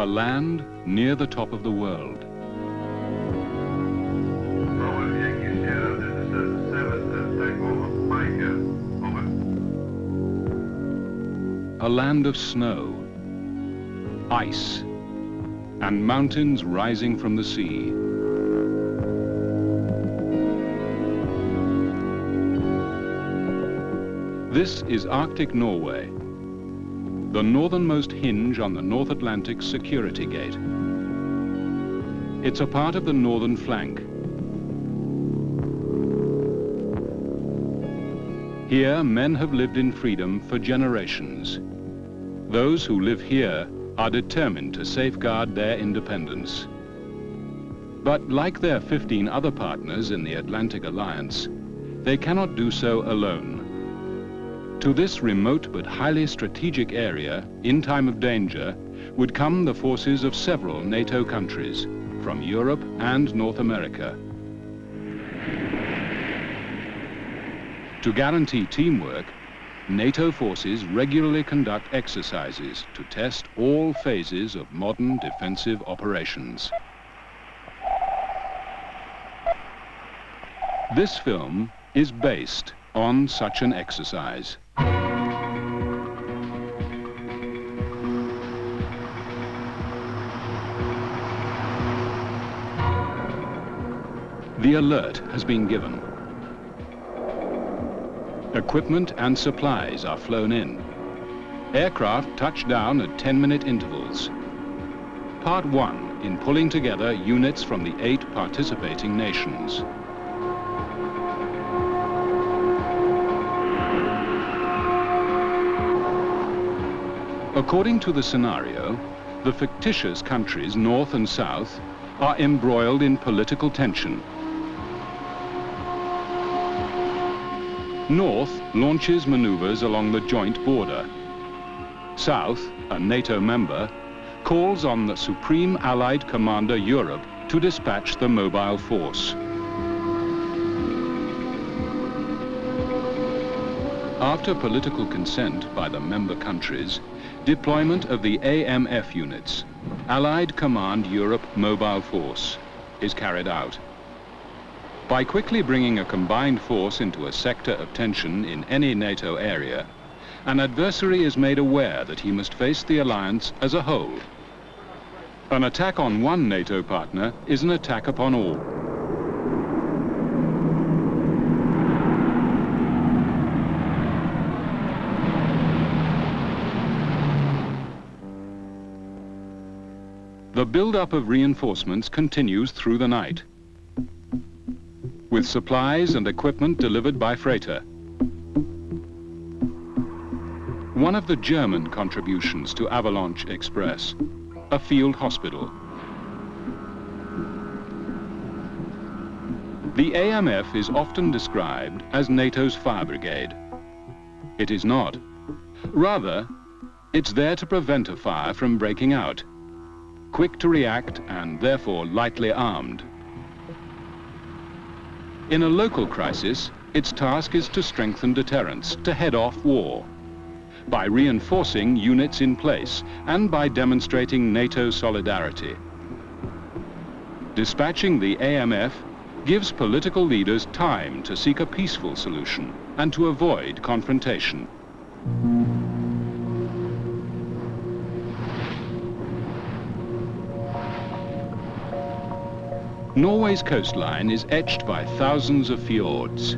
a land near the top of the world. A land of snow, ice, and mountains rising from the sea. This is Arctic Norway, the northernmost hinge on the North Atlantic security gate. It's a part of the northern flank. Here, men have lived in freedom for generations. Those who live here are determined to safeguard their independence. But like their 15 other partners in the Atlantic Alliance, they cannot do so alone. To this remote but highly strategic area, in time of danger, would come the forces of several NATO countries, from Europe and North America. To guarantee teamwork, NATO forces regularly conduct exercises to test all phases of modern defensive operations. This film is based on such an exercise. The alert has been given. Equipment and supplies are flown in. Aircraft touch down at 10-minute intervals. Part 1 in pulling together units from the 8 participating nations. According to the scenario, the fictitious countries north and south are embroiled in political tension. North launches maneuvers along the joint border. South, a NATO member, calls on the Supreme Allied Commander Europe to dispatch the mobile force. After political consent by the member countries, deployment of the AMF units, Allied Command Europe Mobile Force, is carried out. By quickly bringing a combined force into a sector of tension in any NATO area, an adversary is made aware that he must face the alliance as a whole. An attack on one NATO partner is an attack upon all. The build-up of reinforcements continues through the night, with supplies and equipment delivered by freighter. One of the German contributions to Avalanch Express, a field hospital. The AMF is often described as NATO's fire brigade. It is not. Rather, it's there to prevent a fire from breaking out, quick to react and therefore lightly armed. In a local crisis, its task is to strengthen deterrence, to head off war, by reinforcing units in place and by demonstrating NATO solidarity. Dispatching the AMF gives political leaders time to seek a peaceful solution and to avoid confrontation. Norway's coastline is etched by thousands of fjords.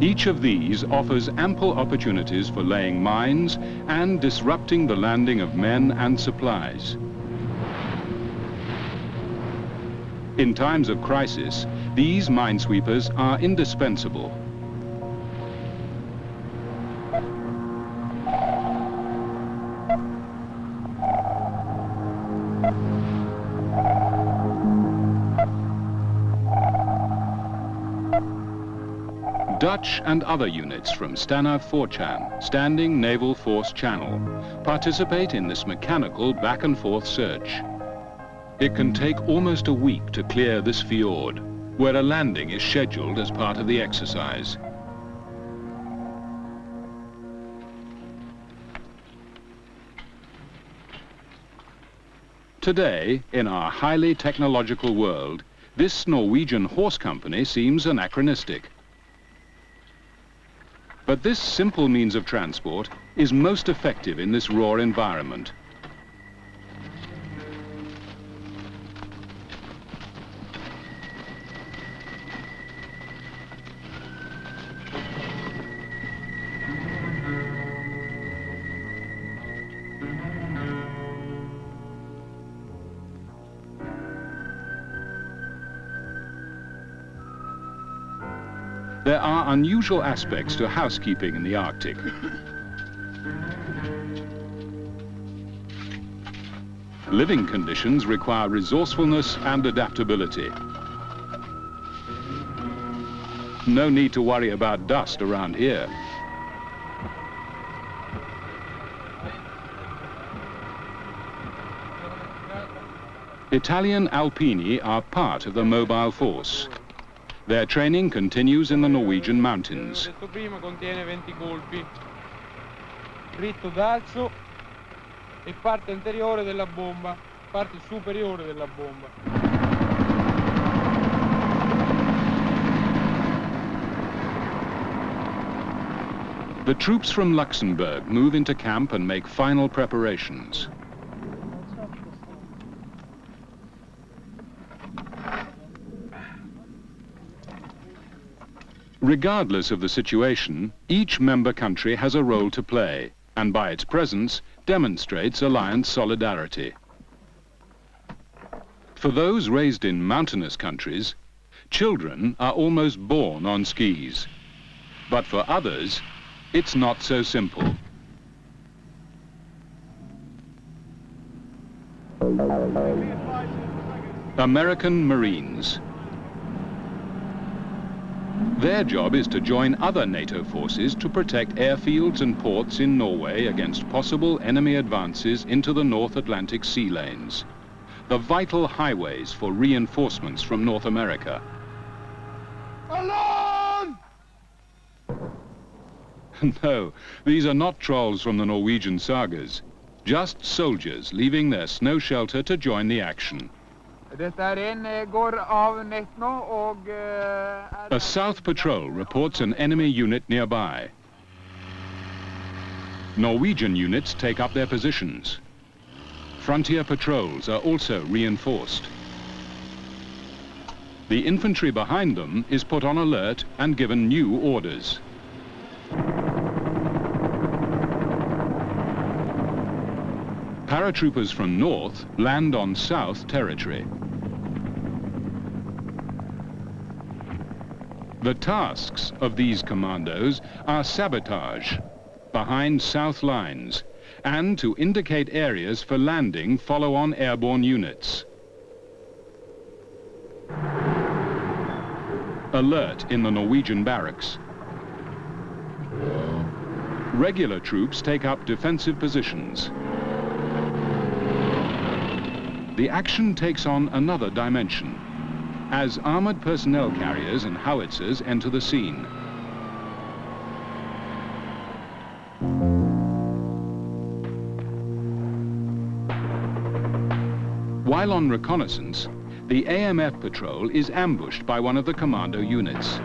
Each of these offers ample opportunities for laying mines and disrupting the landing of men and supplies. In times of crisis, these minesweepers are indispensable. Dutch and other units from Stana Forchan, Standing Naval Force Channel, participate in this mechanical back and forth search. It can take almost a week to clear this fjord, where a landing is scheduled as part of the exercise. Today, in our highly technological world, this Norwegian horse company seems anachronistic. But this simple means of transport is most effective in this raw environment. There are unusual aspects to housekeeping in the Arctic. Living conditions require resourcefulness and adaptability. No need to worry about dust around here. Italian Alpini are part of the mobile force. Their training continues in the Norwegian mountains. Prima contiene 20 colpi, dritto d'alzo e parte anteriore della bomba, parte superiore della bomba. The troops from Luxembourg move into camp and make final preparations. Regardless of the situation, each member country has a role to play, and by its presence demonstrates alliance solidarity. For those raised in mountainous countries, children are almost born on skis. But for others, it's not so simple. American Marines. Their job is to join other NATO forces to protect airfields and ports in Norway against possible enemy advances into the North Atlantic sea lanes, the vital highways for reinforcements from North America. Alone! No, these are not trolls from the Norwegian sagas, just soldiers leaving their snow shelter to join the action. A South Patrol reports an enemy unit nearby. Norwegian units take up their positions. Frontier patrols are also reinforced. The infantry behind them is put on alert and given new orders. Paratroopers from North land on South territory. The tasks of these commandos are sabotage behind South lines and to indicate areas for landing follow-on airborne units. Alert in the Norwegian barracks. Regular troops take up defensive positions. The action takes on another dimension as armored personnel carriers and howitzers enter the scene. While on reconnaissance, the AMF patrol is ambushed by one of the commando units.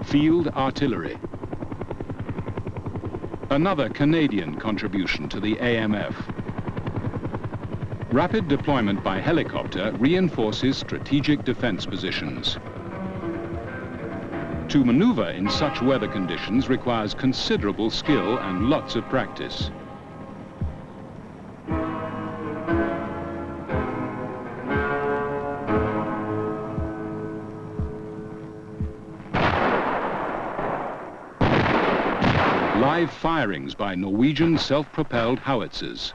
Field artillery. Another Canadian contribution to the AMF. Rapid deployment by helicopter reinforces strategic defense positions. To maneuver in such weather conditions requires considerable skill and lots of practice. Live firings by Norwegian self-propelled howitzers.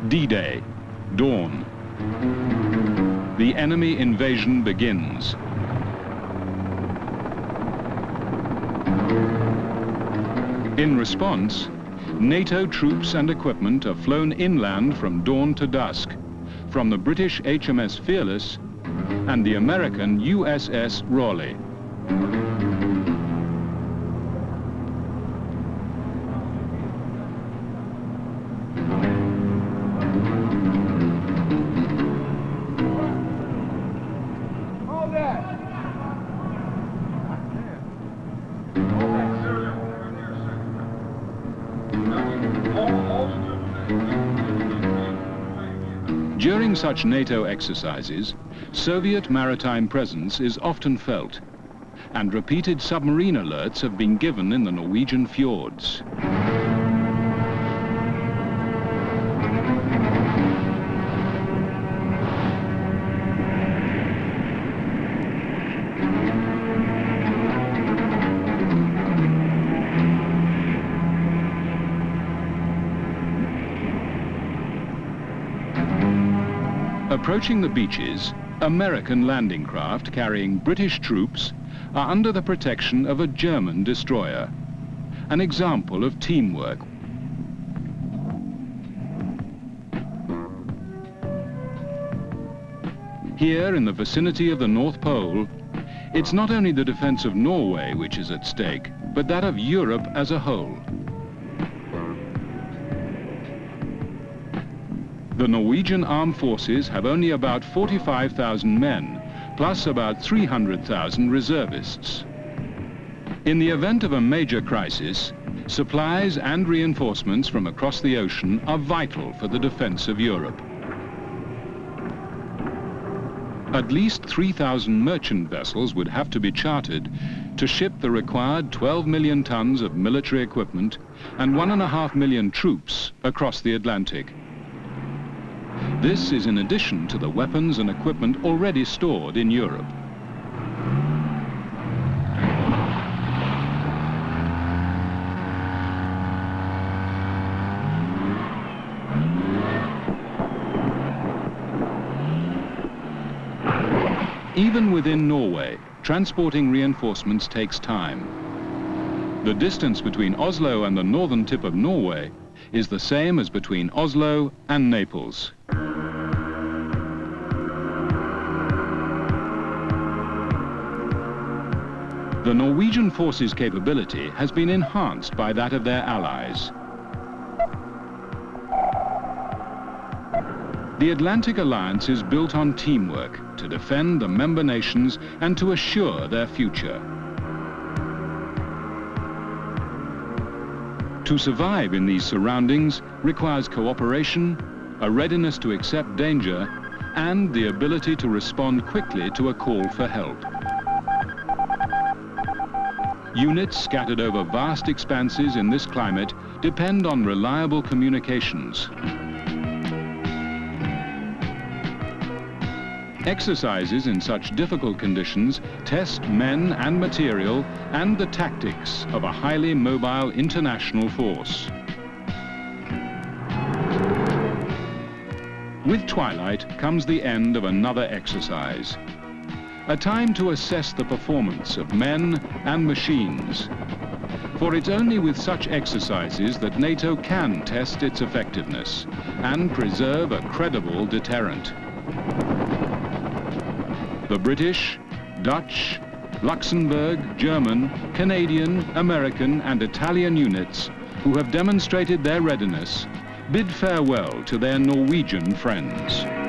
D-Day, dawn. The enemy invasion begins. In response, NATO troops and equipment are flown inland from dawn to dusk, from the British HMS Fearless and the American USS Raleigh. During such NATO exercises, Soviet maritime presence is often felt, and repeated submarine alerts have been given in the Norwegian fjords. Approaching the beaches, American landing craft carrying British troops are under the protection of a German destroyer, an example of teamwork. Here in the vicinity of the North Pole, it's not only the defense of Norway which is at stake, but that of Europe as a whole. The Norwegian armed forces have only about 45,000 men, plus about 300,000 reservists. In the event of a major crisis, supplies and reinforcements from across the ocean are vital for the defense of Europe. At least 3,000 merchant vessels would have to be chartered to ship the required 12 million tons of military equipment and 1.5 million troops across the Atlantic. This is in addition to the weapons and equipment already stored in Europe. Even within Norway, transporting reinforcements takes time. The distance between Oslo and the northern tip of Norway is the same as between Oslo and Naples. The Norwegian forces' capability has been enhanced by that of their allies. The Atlantic Alliance is built on teamwork to defend the member nations and to assure their future. To survive in these surroundings requires cooperation, a readiness to accept danger, and the ability to respond quickly to a call for help. Units scattered over vast expanses in this climate depend on reliable communications. Exercises in such difficult conditions test men and material and the tactics of a highly mobile international force. With twilight comes the end of another exercise. A time to assess the performance of men and machines. For it's only with such exercises that NATO can test its effectiveness and preserve a credible deterrent. The British, Dutch, Luxembourg, German, Canadian, American and Italian units who have demonstrated their readiness bid farewell to their Norwegian friends.